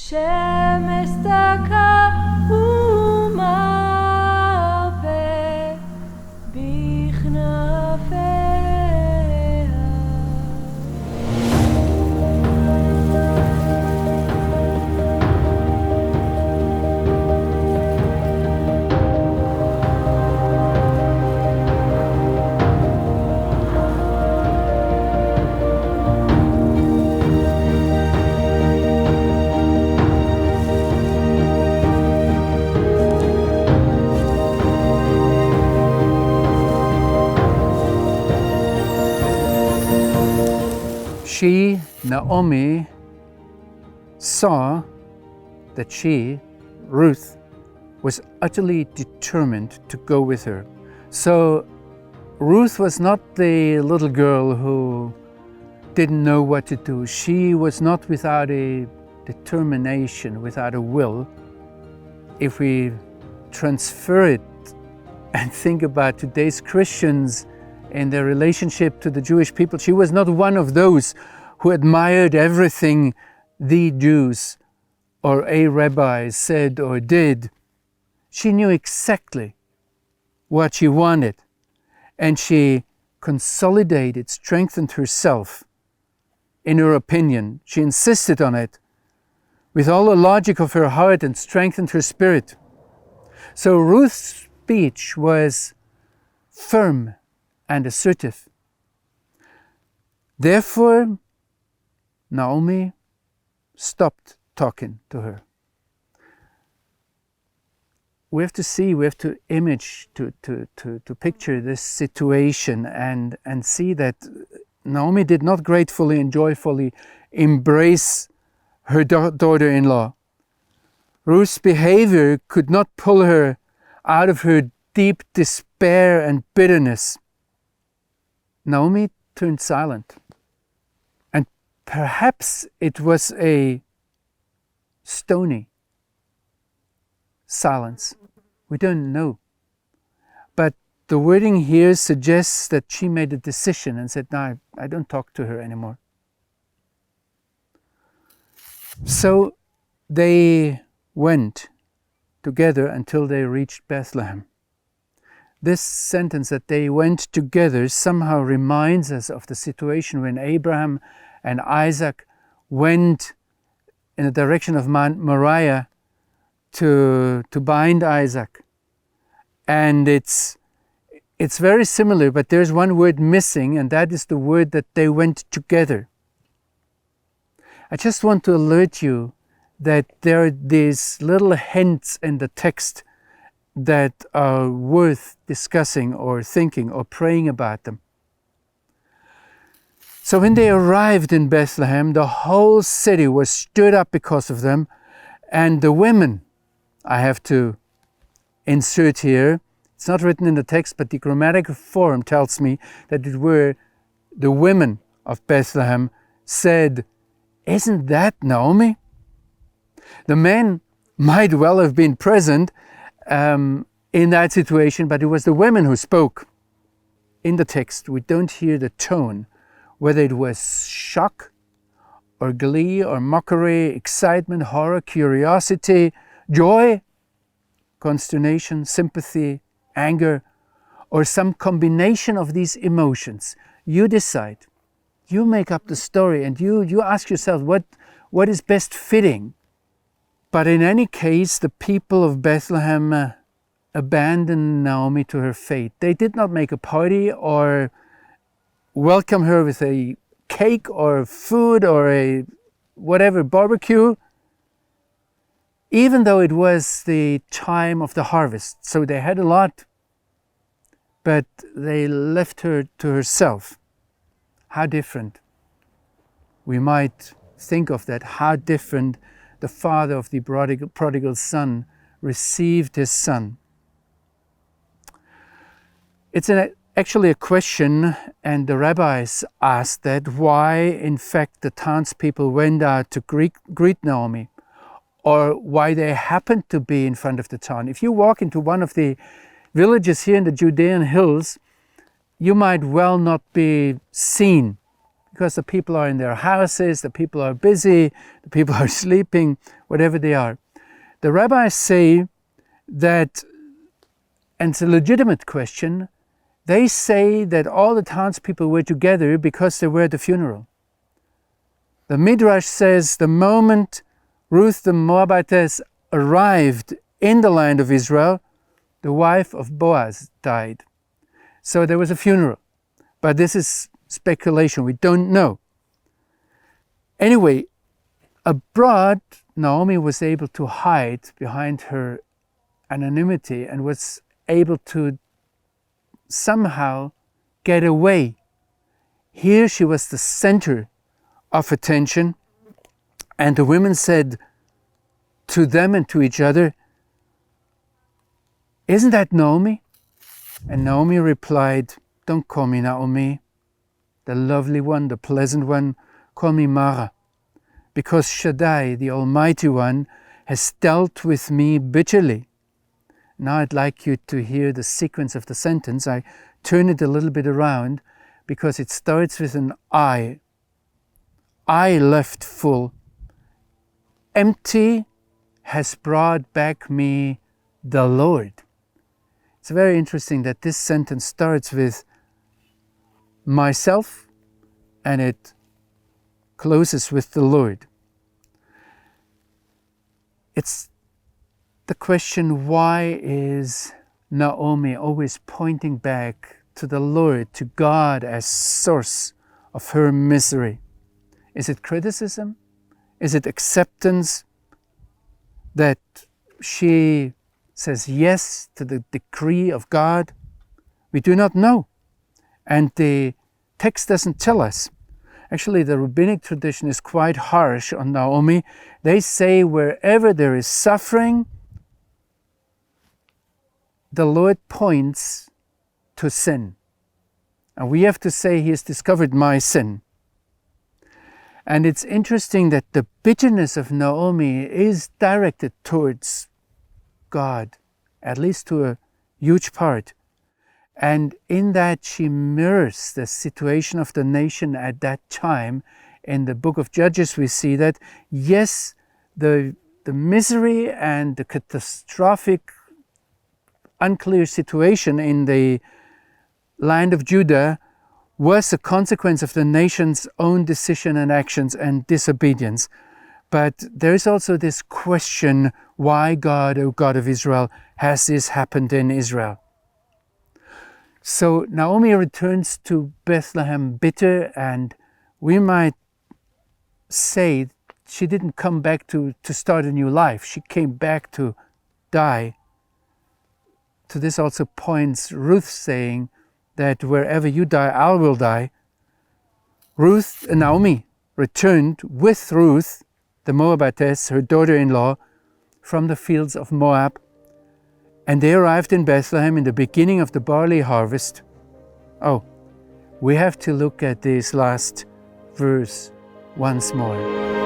שמש דקה ומרפא בכנפיה. She, Naomi, saw that she, Ruth, was utterly determined to go with her. So Ruth was not the little girl who didn't know what to do. She was not without a determination, without a will. If we transfer it and think about today's Christians in their relationship to the Jewish people, she was not one of those who admired everything the Jews or a rabbi said or did. She knew exactly what she wanted, and she consolidated, strengthened herself in her opinion. She insisted on it with all the logic of her heart and strengthened her spirit. So Ruth's speech was firm and assertive. Therefore, Naomi stopped talking to her. We have to see, we have to image, to picture this situation and see that Naomi did not gratefully and joyfully embrace her daughter-in-law. Ruth's behavior could not pull her out of her deep despair and bitterness. Naomi turned silent, and perhaps it was a stony silence. We don't know. But the wording here suggests that she made a decision and said, no, I don't talk to her anymore. So they went together until they reached Bethlehem. This sentence, that they went together, somehow reminds us of the situation when Abraham and Isaac went in the direction of Mount Moriah to bind Isaac. And it's very similar, but there's one word missing, and that is the word that they went together. I just want to alert you that there are these little hints in the text that are worth discussing or thinking or praying about them. So when they arrived in Bethlehem, the whole city was stirred up because of them, and the women, I have to insert here, it's not written in the text, but the grammatical form tells me that it were the women of Bethlehem said, "Isn't that Naomi?" The men might well have been present in that situation, but it was the women who spoke. In the text, we don't hear the tone, whether it was shock or glee or mockery, excitement, horror, curiosity, joy, consternation, sympathy, anger, or some combination of these emotions. You decide. You make up the story, and you ask yourself what is best fitting. But in any case, the people of Bethlehem abandoned Naomi to her fate. They did not make a party or welcome her with a cake or food or a whatever barbecue, even though it was the time of the harvest. So they had a lot, but they left her to herself. How different. We might think of that, how different the father of the prodigal son received his son. It's actually a question, and the rabbis asked that, why in fact the townspeople went out to greet Naomi, or why they happened to be in front of the town. If you walk into one of the villages here in the Judean hills, you might well not be seen, because the people are in their houses, the people are busy, the people are sleeping, whatever they are. The rabbis say that, and it's a legitimate question, they say that all the townspeople were together because they were at the funeral. The Midrash says the moment Ruth the Moabitess arrived in the land of Israel, the wife of Boaz died. So there was a funeral. But this is speculation, we don't know. Anyway, abroad, Naomi was able to hide behind her anonymity and was able to somehow get away. Here she was the center of attention, and the women said to them and to each other, "Isn't that Naomi?" And Naomi replied, "Don't call me Naomi, the lovely one, the pleasant one, call me Mara, because Shaddai, the Almighty One, has dealt with me bitterly." Now I'd like you to hear the sequence of the sentence. I turn it a little bit around because it starts with an I. I left full. Empty has brought back me the Lord. It's very interesting that this sentence starts with myself and it closes with the Lord. It's the question, why is Naomi always pointing back to the Lord, to God as source of her misery? Is it criticism? Is it acceptance that she says yes to the decree of God? We do not know. And the text doesn't tell us. Actually, the rabbinic tradition is quite harsh on Naomi. They say wherever there is suffering, the Lord points to sin. And we have to say, He has discovered my sin. And it's interesting that the bitterness of Naomi is directed towards God, at least to a huge part. And in that she mirrors the situation of the nation at that time. In the book of Judges we see that, yes, the misery and the catastrophic, unclear situation in the land of Judah was a consequence of the nation's own decision and actions and disobedience. But there is also this question, why God, O God of Israel, has this happened in Israel? So Naomi returns to Bethlehem bitter, and we might say she didn't come back to start a new life. She came back to die. To this also points Ruth saying that wherever you die, I will die. Naomi returned with Ruth, the Moabitess, her daughter-in-law, from the fields of Moab, and they arrived in Bethlehem in the beginning of the barley harvest. Oh, we have to look at this last verse once more.